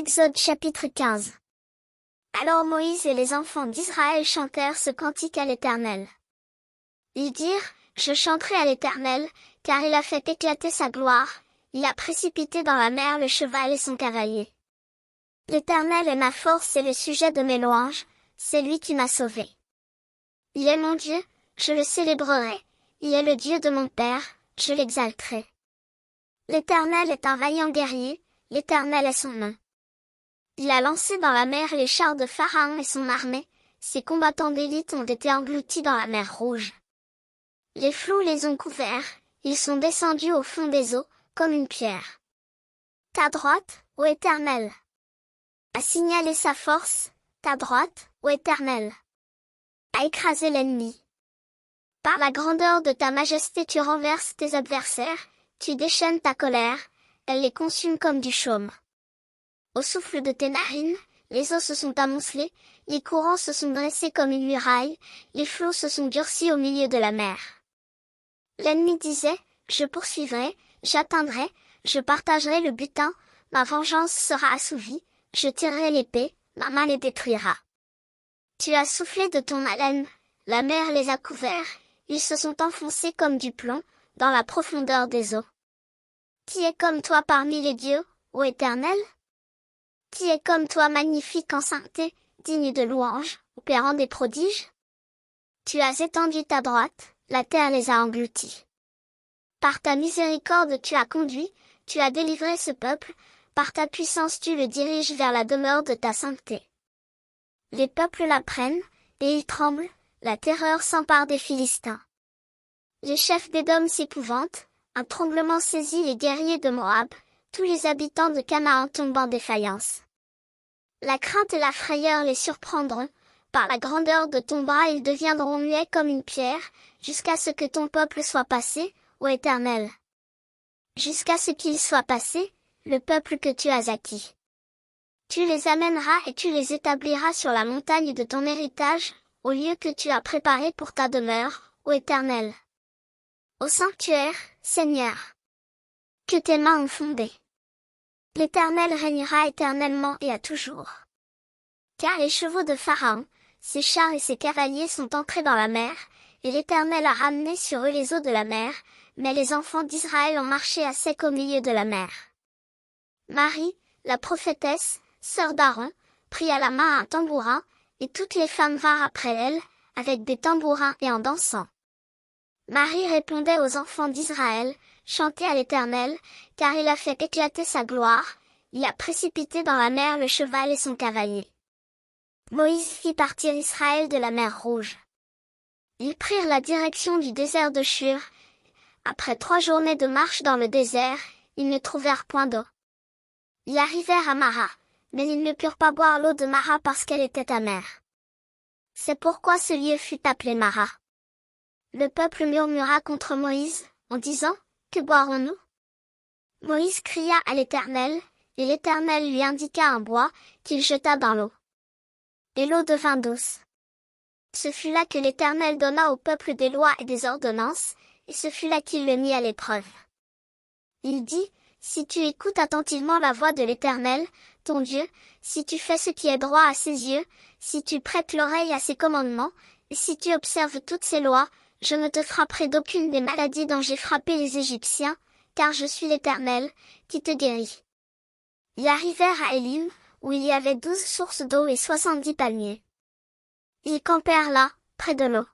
Exode chapitre 15. Alors Moïse et les enfants d'Israël chantèrent ce cantique à l'Éternel. Ils dirent, je chanterai à l'Éternel, car il a fait éclater sa gloire, il a précipité dans la mer le cheval et son cavalier. L'Éternel est ma force et le sujet de mes louanges, c'est lui qui m'a sauvé. Il est mon Dieu, je le célébrerai, il est le Dieu de mon Père, je l'exalterai. L'Éternel est un vaillant guerrier, l'Éternel est son nom. Il a lancé dans la mer les chars de Pharaon et son armée, ses combattants d'élite ont été engloutis dans la mer Rouge. Les flots les ont couverts, ils sont descendus au fond des eaux, comme une pierre. Ta droite, ô Éternel, a signalé sa force, ta droite, ô Éternel, a écrasé l'ennemi. Par la grandeur de ta majesté tu renverses tes adversaires, tu déchaînes ta colère, elle les consume comme du chaume. Au souffle de tes narines, les eaux se sont amoncelées, les courants se sont dressés comme une muraille, les flots se sont durcis au milieu de la mer. L'ennemi disait, je poursuivrai, j'atteindrai, je partagerai le butin, ma vengeance sera assouvie, je tirerai l'épée, ma main les détruira. Tu as soufflé de ton haleine, la mer les a couverts, ils se sont enfoncés comme du plomb, dans la profondeur des eaux. Qui est comme toi parmi les dieux, ô Éternel? Qui est comme toi magnifique en sainteté, digne de louange, opérant des prodiges? Tu as étendu ta droite, la terre les a engloutis. Par ta miséricorde tu as conduit, tu as délivré ce peuple, par ta puissance tu le diriges vers la demeure de ta sainteté. Les peuples l'apprennent, et ils tremblent, la terreur s'empare des Philistins. Les chefs d'Édom s'épouvantent, un tremblement saisit les guerriers de Moab, tous les habitants de Canaan tombent en défaillance. La crainte et la frayeur les surprendront, par la grandeur de ton bras ils deviendront muets comme une pierre, jusqu'à ce que ton peuple soit passé, ô Éternel. Jusqu'à ce qu'il soit passé, le peuple que tu as acquis. Tu les amèneras et tu les établiras sur la montagne de ton héritage, au lieu que tu as préparé pour ta demeure, ô Éternel. Au sanctuaire, Seigneur, que tes mains ont fondé. L'Éternel régnera éternellement et à toujours. Car les chevaux de Pharaon, ses chars et ses cavaliers sont entrés dans la mer, et l'Éternel a ramené sur eux les eaux de la mer, mais les enfants d'Israël ont marché à sec au milieu de la mer. Marie, la prophétesse, sœur d'Aaron, prit à la main un tambourin, et toutes les femmes vinrent après elle, avec des tambourins et en dansant. Marie répondait aux enfants d'Israël, chantez à l'Éternel, car il a fait éclater sa gloire, il a précipité dans la mer le cheval et son cavalier. Moïse fit partir Israël de la mer Rouge. Ils prirent la direction du désert de Shur. Après 3 journées de marche dans le désert, ils ne trouvèrent point d'eau. Ils arrivèrent à Mara, mais ils ne purent pas boire l'eau de Mara parce qu'elle était amère. C'est pourquoi ce lieu fut appelé Mara. Le peuple murmura contre Moïse, en disant, que boirons-nous? Moïse cria à l'Éternel, et l'Éternel lui indiqua un bois, qu'il jeta dans l'eau. Et l'eau devint douce. Ce fut là que l'Éternel donna au peuple des lois et des ordonnances, et ce fut là qu'il le mit à l'épreuve. Il dit, si tu écoutes attentivement la voix de l'Éternel, ton Dieu, si tu fais ce qui est droit à ses yeux, si tu prêtes l'oreille à ses commandements, et si tu observes toutes ses lois, je ne te frapperai d'aucune des maladies dont j'ai frappé les Égyptiens, car je suis l'Éternel, qui te guérit. Ils arrivèrent à Élim, où il y avait 12 sources d'eau et 70 palmiers. Ils campèrent là, près de l'eau.